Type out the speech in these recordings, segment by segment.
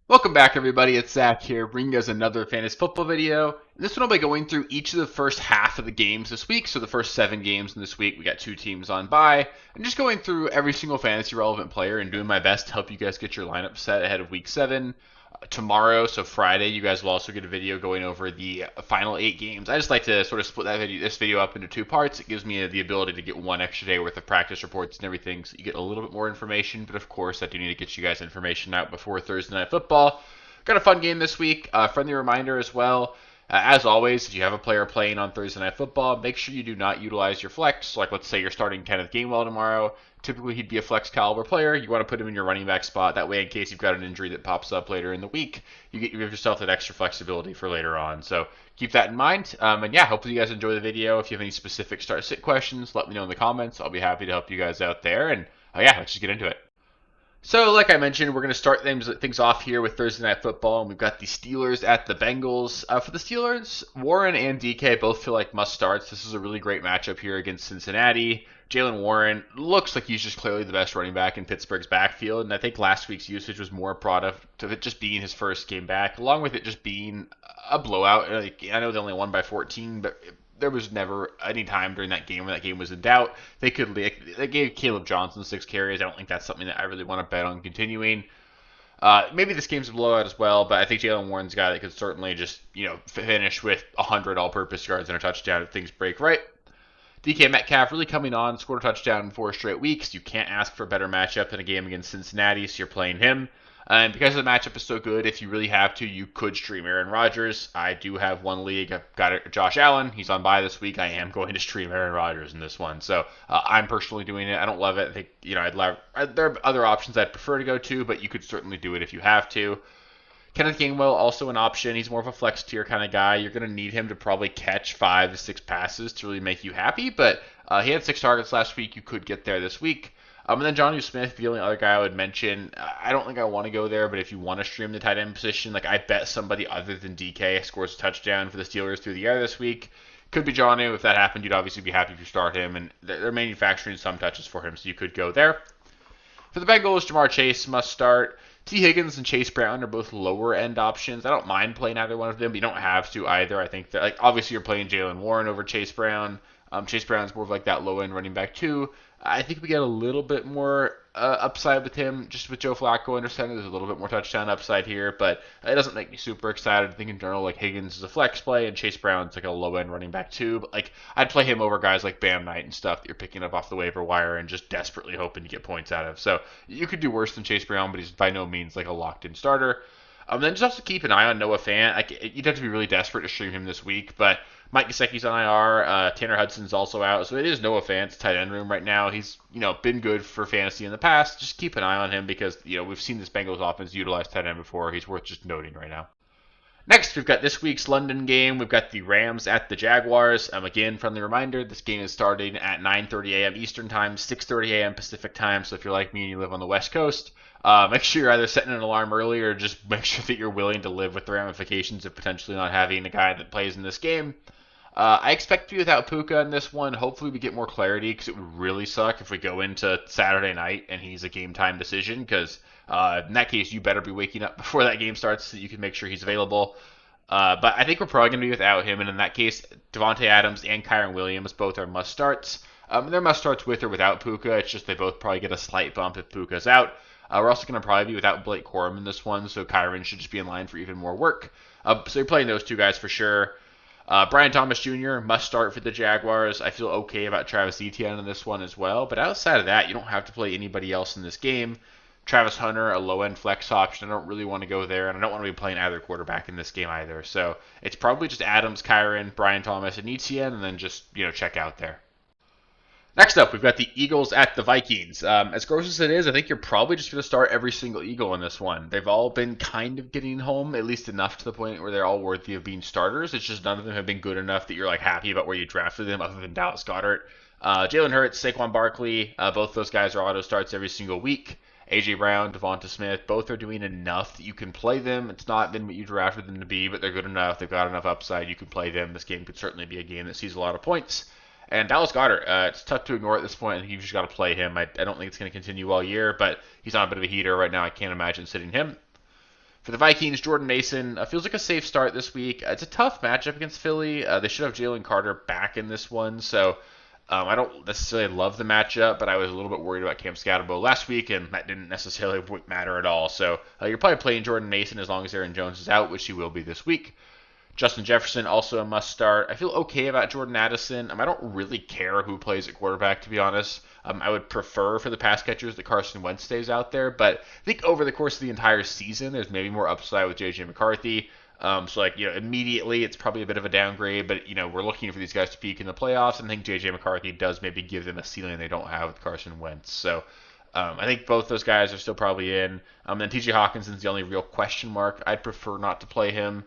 Welcome back, everybody. It's Zach here, bringing us another fantasy football video. This one I'll be going through each of the first half of the games this week. So the first 7 games in this week, we got 2 teams on bye. I'm just going through every single fantasy relevant player and doing my best to help you guys get your lineup set ahead of week 7. Tomorrow, so Friday, you guys will also get a video going over the final 8 games. I just like to sort of split this video up into 2 parts. It gives me the ability to get one extra day worth of practice reports and everything, so you get a little bit more information. But of course, I do need to get you guys information out before Thursday Night Football. Got a fun game this week. Friendly reminder as well. As always, if you have a player playing on Thursday Night Football, make sure you do not utilize your flex. Like, let's say you're starting Kenneth Gainwell tomorrow. Typically, he'd be a flex caliber player. You want to put him in your running back spot. That way, in case you've got an injury that pops up later in the week, you give yourself that extra flexibility for later on. So keep that in mind. And yeah, hopefully you guys enjoy the video. If you have any specific start-sit questions, let me know in the comments. I'll be happy to help you guys out there. And yeah, let's just get into it. So, like I mentioned, we're going to start things off here with Thursday Night Football, and we've got the Steelers at the Bengals. For the Steelers, Warren and DK both feel like must-starts. This is a really great matchup here against Cincinnati. Jaylen Warren looks like he's just clearly the best running back in Pittsburgh's backfield, and I think last week's usage was more a product of it just being his first game back, along with it just being a blowout. I know they only won by 14, but there was never any time during that game when that game was in doubt. They gave Caleb Johnson 6 carries. I don't think that's something that I really want to bet on continuing. Maybe this game's a blowout as well, but I think Jaylen Warren's a guy that could certainly just finish with 100 all-purpose yards and a touchdown if things break right. DK Metcalf really coming on, scored a touchdown in 4 straight weeks. You can't ask for a better matchup than a game against Cincinnati, so you're playing him. And because the matchup is so good, if you really have to, you could stream Aaron Rodgers. I do have one league. I've got Josh Allen. He's on bye this week. I am going to stream Aaron Rodgers in this one. So I'm personally doing it. I don't love it. I think, there are other options I'd prefer to go to, but you could certainly do it if you have to. Kenneth Gainwell, also an option. He's more of a flex tier kind of guy. You're going to need him to probably catch 5 to 6 passes to really make you happy, but he had 6 targets last week. You could get there this week. And then Jonnu Smith, the only other guy I would mention. I don't think I want to go there, but if you want to stream the tight end position, like I bet somebody other than DK scores a touchdown for the Steelers through the air this week. Could be Jonnu. If that happened, you'd obviously be happy if you start him, and they're manufacturing some touches for him, so you could go there. For the Bengals, Jamar Chase must start. T. Higgins and Chase Brown are both lower end options. I don't mind playing either one of them, but you don't have to either. I think that obviously you're playing Jaylen Warren over Chase Brown. Chase Brown's more of like that low end running back too. I think we get a little bit more upside with him, just with Joe Flacco under center. There's a little bit more touchdown upside here, but it doesn't make me super excited. I think in general, like Higgins is a flex play, and Chase Brown's like a low end running back too. But like I'd play him over guys like Bam Knight and stuff that you're picking up off the waiver wire and just desperately hoping to get points out of. So you could do worse than Chase Brown, but he's by no means like a locked in starter. Then just also keep an eye on Noah Fant. You'd have to be really desperate to stream him this week, but Mike Gesicki's on IR. Tanner Hudson's also out, so it is Noah Fant's tight end room right now. He's been good for fantasy in the past. Just keep an eye on him because we've seen this Bengals offense utilize tight end before. He's worth just noting right now. Next, we've got this week's London game. We've got the Rams at the Jaguars. Again, friendly reminder, this game is starting at 9:30 a.m. Eastern Time, 6:30 a.m. Pacific Time. So if you're like me and you live on the West Coast, make sure you're either setting an alarm early or just make sure that you're willing to live with the ramifications of potentially not having a guy that plays in this game. I expect to be without Puka in this one. Hopefully we get more clarity because it would really suck if we go into Saturday night and he's a game time decision because in that case you better be waking up before that game starts so that you can make sure he's available. But I think we're probably going to be without him, and in that case, Devontae Adams and Kyren Williams both are must-starts. They're must-starts with or without Puka. It's just they both probably get a slight bump if Puka's out. We're also going to probably be without Blake Corum in this one, so Kyren should just be in line for even more work. So you're playing those two guys for sure. Brian Thomas Jr. must start for the Jaguars. I feel okay about Travis Etienne in this one as well, but outside of that, you don't have to play anybody else in this game. Travis Hunter, a low-end flex option. I don't really want to go there, and I don't want to be playing either quarterback in this game either. So it's probably just Adams, Kyren, Brian Thomas, and Etienne, and then just check out there. Next up, we've got the Eagles at the Vikings. As gross as it is, I think you're probably just going to start every single Eagle in this one. They've all been kind of getting home, at least enough to the point where they're all worthy of being starters. It's just none of them have been good enough that you're like happy about where you drafted them, other than Dallas Goedert. Jalen Hurts, Saquon Barkley, both those guys are auto starts every single week. A.J. Brown, Devonta Smith, both are doing enough that you can play them. It's not been what you drafted them to be, but they're good enough. They've got enough upside. You can play them. This game could certainly be a game that sees a lot of points. And Dallas Goedert, it's tough to ignore at this point. I think you've just got to play him. I don't think it's going to continue all year, but he's on a bit of a heater right now. I can't imagine sitting him. For the Vikings, Jordan Mason feels like a safe start this week. It's a tough matchup against Philly. They should have Jalen Carter back in this one, so I don't necessarily love the matchup, but I was a little bit worried about Cam Scatterbo last week, and that didn't necessarily matter at all. So you're probably playing Jordan Mason as long as Aaron Jones is out, which he will be this week. Justin Jefferson, also a must start. I feel okay about Jordan Addison. I don't really care who plays at quarterback, to be honest. I would prefer for the pass catchers that Carson Wentz stays out there, but I think over the course of the entire season, there's maybe more upside with J.J. McCarthy. Immediately it's probably a bit of a downgrade, but, we're looking for these guys to peak in the playoffs, and I think J.J. McCarthy does maybe give them a ceiling they don't have with Carson Wentz. So I think both those guys are still probably in. Then T.J. Hawkinson's the only real question mark. I'd prefer not to play him.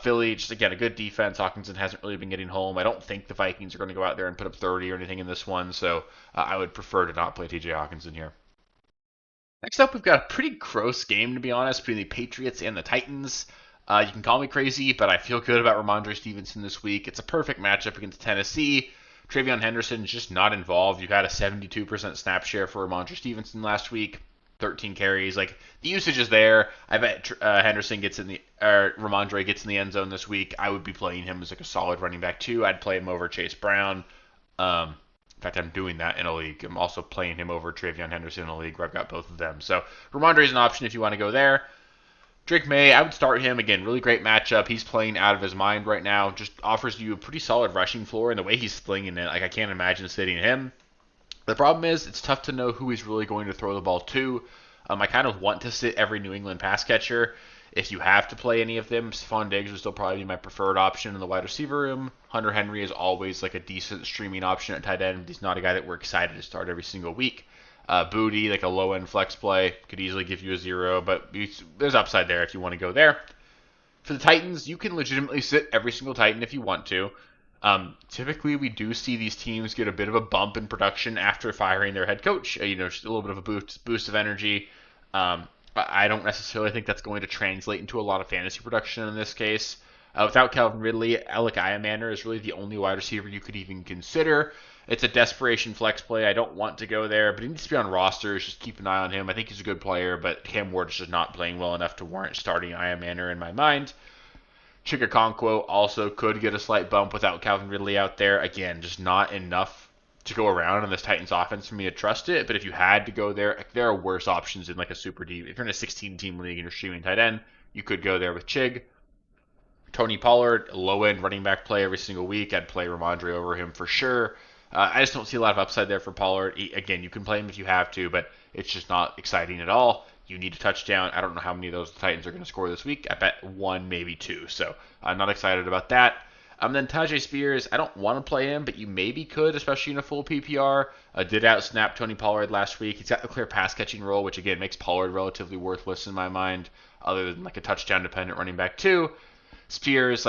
Philly, just again, a good defense. Hawkinson hasn't really been getting home. I don't think the Vikings are going to go out there and put up 30 or anything in this one, so I would prefer to not play TJ Hawkinson here. Next up, we've got a pretty gross game, to be honest, between the Patriots and the Titans. You can call me crazy, but I feel good about Ramondre Stevenson this week. It's a perfect matchup against Tennessee. TreVeyon Henderson is just not involved. You had a 72% snap share for Ramondre Stevenson last week. 13 carries. Like, the usage is there. I bet Henderson gets in the Ramondre gets in the end zone this week. I would be playing him as like a solid running back too. I'd play him over Chase Brown. In fact, I'm doing that in a league. I'm also playing him over TreVeyon Henderson in a league where I've got both of them. So Ramondre is an option if you want to go there. Drake May, I would start him. Again, really great matchup. He's playing out of his mind right now. Just offers you a pretty solid rushing floor, and the way he's slinging it, like, I can't imagine sitting him. The problem is it's tough to know who he's really going to throw the ball to. I kind of want to sit every New England pass catcher. If you have to play any of them, Stephon Diggs would still probably be my preferred option in the wide receiver room. Hunter Henry is always like a decent streaming option at tight end. He's not a guy that we're excited to start every single week. Booty, like a low-end flex play, could easily give you a 0, but there's upside there if you want to go there. For the Titans, you can legitimately sit every single Titan if you want to. Typically, we do see these teams get a bit of a bump in production after firing their head coach. Just a little bit of a boost of energy. I don't necessarily think that's going to translate into a lot of fantasy production in this case. Without Calvin Ridley, Alec Iamander is really the only wide receiver you could even consider. It's a desperation flex play. I don't want to go there, but he needs to be on rosters. Just keep an eye on him. I think he's a good player, but Cam Ward is just not playing well enough to warrant starting Iamander in my mind. Chig Okonkwo also could get a slight bump without Calvin Ridley out there. Again, just not enough to go around in this Titans offense for me to trust it. But if you had to go there are worse options in like a super deep. If you're in a 16-team league and you're streaming tight end, you could go there with Chig. Tony Pollard, low-end running back play every single week. I'd play Ramondre over him for sure. I just don't see a lot of upside there for Pollard. Again, you can play him if you have to, but it's just not exciting at all. You need a touchdown. I don't know how many of those the Titans are going to score this week. I bet 1, maybe 2. So I'm not excited about that. Then Tyjae Spears, I don't want to play him, but you maybe could, especially in a full PPR. Did outsnap Tony Pollard last week. He's got the clear pass catching role, which again makes Pollard relatively worthless in my mind, other than like a touchdown dependent running back too. Spears,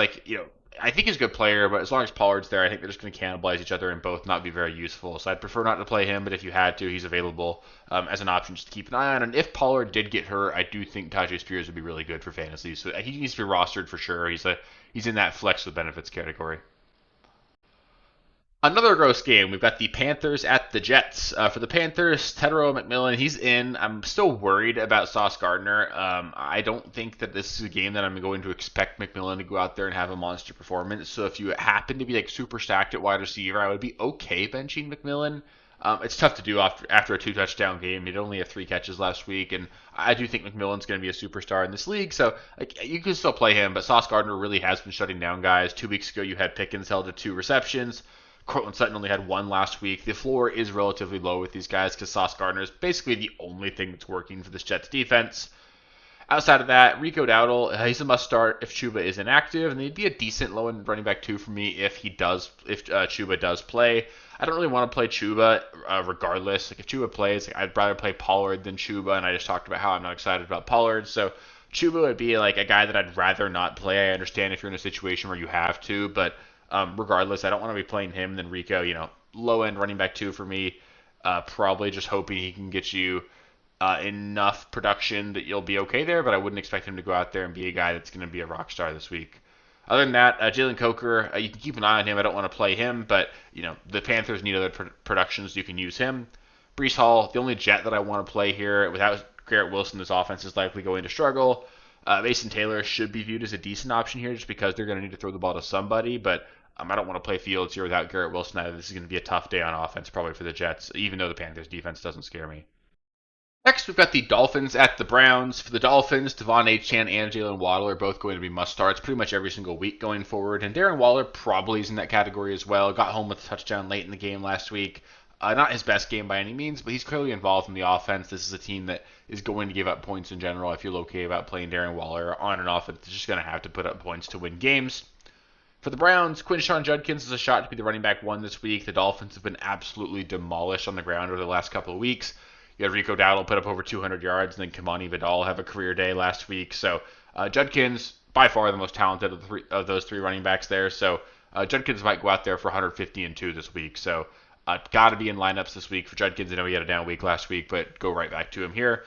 I think he's a good player, but as long as Pollard's there, I think they're just going to cannibalize each other and both not be very useful. So I'd prefer not to play him, but if you had to, he's available as an option just to keep an eye on. And if Pollard did get hurt, I do think Tyjae Spears would be really good for fantasy. So he needs to be rostered for sure. He's in that flex with benefits category. Another gross game. We've got the Panthers at the Jets. For the Panthers, Tetairoa McMillan, he's in. I'm still worried about Sauce Gardner. I don't think that this is a game that I'm going to expect McMillan to go out there and have a monster performance. So if you happen to be like super stacked at wide receiver, I would be okay benching McMillan. It's tough to do after a 2-touchdown game. He'd only have 3 catches last week, and I do think McMillan's going to be a superstar in this league. So you can still play him, but Sauce Gardner really has been shutting down guys. 2 weeks ago, you had Pickens held to 2 receptions. Courtland Sutton only had 1 last week. The floor is relatively low with these guys because Sauce Gardner is basically the only thing that's working for this Jets defense. Outside of that, Rico Dowdle, he's a must start if Chuba is inactive, and he'd be a decent low-end running back too for me if Chuba does play. I don't really want to play Chuba regardless. Like if Chuba plays, I'd rather play Pollard than Chuba, and I just talked about how I'm not excited about Pollard. So Chuba would be like a guy that I'd rather not play. I understand if you're in a situation where you have to, but regardless, I don't want to be playing him. Then Rico, low-end running back 2 for me. Probably just hoping he can get you enough production that you'll be okay there, but I wouldn't expect him to go out there and be a guy that's going to be a rock star this week. Other than that, Jalen Coker, you can keep an eye on him. I don't want to play him, but the Panthers need other productions. You can use him. Breece Hall, the only Jet that I want to play here. Without Garrett Wilson, this offense is likely going to struggle. Mason Taylor should be viewed as a decent option here just because they're going to need to throw the ball to somebody, but I don't want to play Fields here without Garrett Wilson either. This is going to be a tough day on offense probably for the Jets, even though the Panthers defense doesn't scare me. Next, we've got the Dolphins at the Browns. For the Dolphins, Devon Achane and Jalen Waddle are both going to be must-starts pretty much every single week going forward, and Darren Waller probably is in that category as well. Got home with a touchdown late in the game last week. Not his best game by any means, but he's clearly involved in the offense. This is a team that is going to give up points in general. I feel okay about playing Darren Waller on an offense that's just going to have to put up points to win games. For the Browns, Quinshon Judkins is a shot to be the running back one this week. The Dolphins have been absolutely demolished on the ground over the last couple of weeks. You had Rico Dowdle put up over 200 yards, and then Kamani Vidal have a career day last week. So Judkins, by far the most talented of those three running backs there. So Judkins might go out there for 150 and 2 this week. So got to be in lineups this week for Judkins. I know he had a down week last week, but go right back to him here.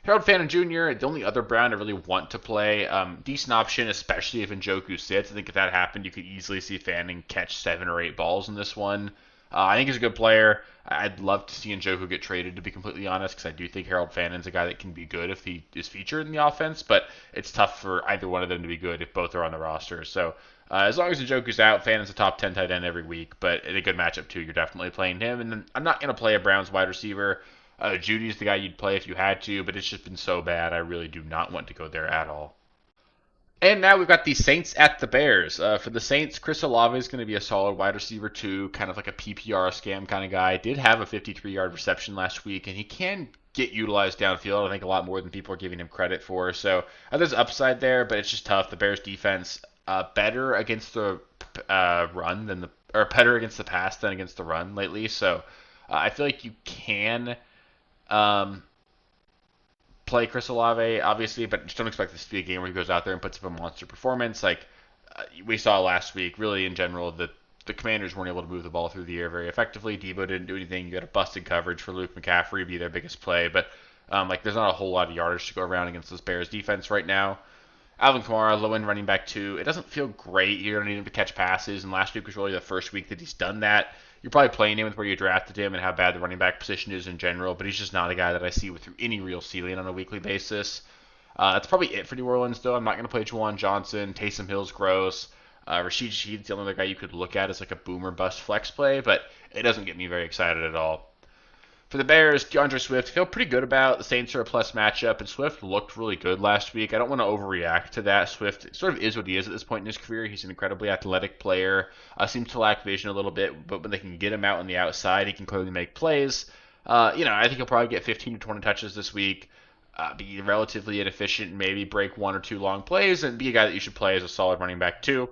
Harold Fannin Jr., the only other Brown I really want to play. Decent option, especially if Njoku sits. I think if that happened, you could easily see Fannin catch 7 or 8 balls in this one. I think he's a good player. I'd love to see Njoku get traded, to be completely honest, because I do think Harold Fannin's a guy that can be good if he is featured in the offense, but it's tough for either one of them to be good if both are on the roster. So as long as Njoku's out, Fannin's a top 10 tight end every week, but in a good matchup too, you're definitely playing him. And then I'm not going to play a Browns wide receiver. Judy's the guy you'd play if you had to, but it's just been so bad, I really do not want to go there at all. And now we've got the Saints at the Bears. For the Saints, Chris Olave is going to be a solid wide receiver too, kind of like a PPR scam kind of guy. Did have a 53-yard reception last week, and he can get utilized downfield, I think a lot more than people are giving him credit for. So there's upside there, but it's just tough. The Bears defense better against the run than better against the pass than against the run lately. So I feel like you can play Chris Olave, obviously, but just don't expect this to be a game where he goes out there and puts up a monster performance. Like we saw last week, really in general, the Commanders weren't able to move the ball through the air very effectively. Debo didn't do anything. You had a busted coverage for Luke McCaffrey be their biggest play, but there's not a whole lot of yardage to go around against this Bears defense right now. Alvin Kamara, low-end running back 2. It doesn't feel great. You're going to need him to catch passes, and last week was really the first week that he's done that. You're probably playing him with where you drafted him and how bad the running back position is in general, but he's just not a guy that I see with any real ceiling on a weekly basis. That's probably it for New Orleans, though. I'm not going to play Juwan Johnson. Taysom Hill's gross. Rashid Shaheed's the only other guy you could look at as like a boomer bust flex play, but it doesn't get me very excited at all. For the Bears, DeAndre Swift, feel pretty good about. The Saints are a plus matchup, and Swift looked really good last week. I don't want to overreact to that. Swift sort of is what he is at this point in his career. He's an incredibly athletic player. Seems to lack vision a little bit, but when they can get him out on the outside, he can clearly make plays. I think he'll probably get 15 to 20 touches this week, be relatively inefficient, maybe break 1 or 2 long plays, and be a guy that you should play as a solid running back too.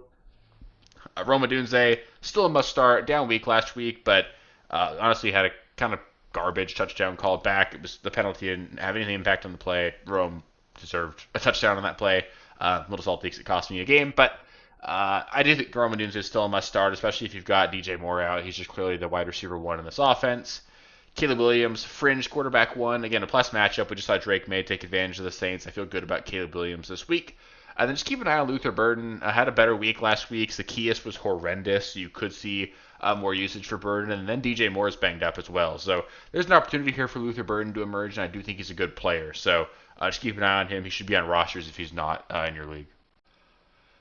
Rome Odunze, still a must start. Down week last week, but honestly had a kind of garbage touchdown called back. It was the penalty didn't have any impact on the play. Rome deserved a touchdown on that play. Little salty because it cost me a game, but I do think Rome Odunze is still a must start, especially if you've got DJ Moore out. He's just clearly the wide receiver 1 in this offense. Caleb Williams, fringe quarterback 1. Again, a plus matchup. We just saw Drake May take advantage of the Saints. I feel good about Caleb Williams this week. And then just keep an eye on Luther Burden. Had a better week last week. Zacchaeus was horrendous. So you could see more usage for Burden. And then DJ Moore is banged up as well. So there's an opportunity here for Luther Burden to emerge, and I do think he's a good player. So just keep an eye on him. He should be on rosters if he's not in your league.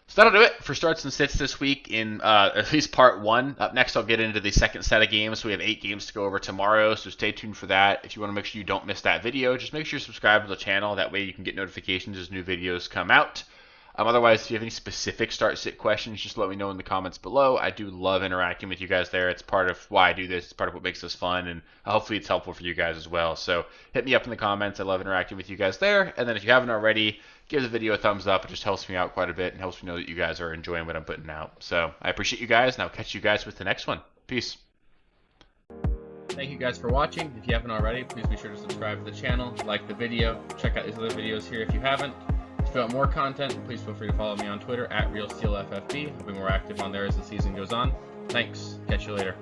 So that'll do it for starts and sits this week in at least part 1. Up next, I'll get into the second set of games. So we have 8 games to go over tomorrow, so stay tuned for that. If you want to make sure you don't miss that video, just make sure you subscribe to the channel. That way you can get notifications as new videos come out. Otherwise, if you have any specific start-sit questions, just let me know in the comments below. I do love interacting with you guys there. It's part of why I do this. It's part of what makes this fun, and hopefully it's helpful for you guys as well. So hit me up in the comments. I love interacting with you guys there. And then if you haven't already, give the video a thumbs up. It just helps me out quite a bit and helps me know that you guys are enjoying what I'm putting out. So I appreciate you guys, and I'll catch you guys with the next one. Peace. Thank you guys for watching. If you haven't already, please be sure to subscribe to the channel, like the video, check out these other videos here if you haven't. If you want more content, please feel free to follow me on Twitter at RealSteelFFB. I'll be more active on there as the season goes on. Thanks. Catch you later.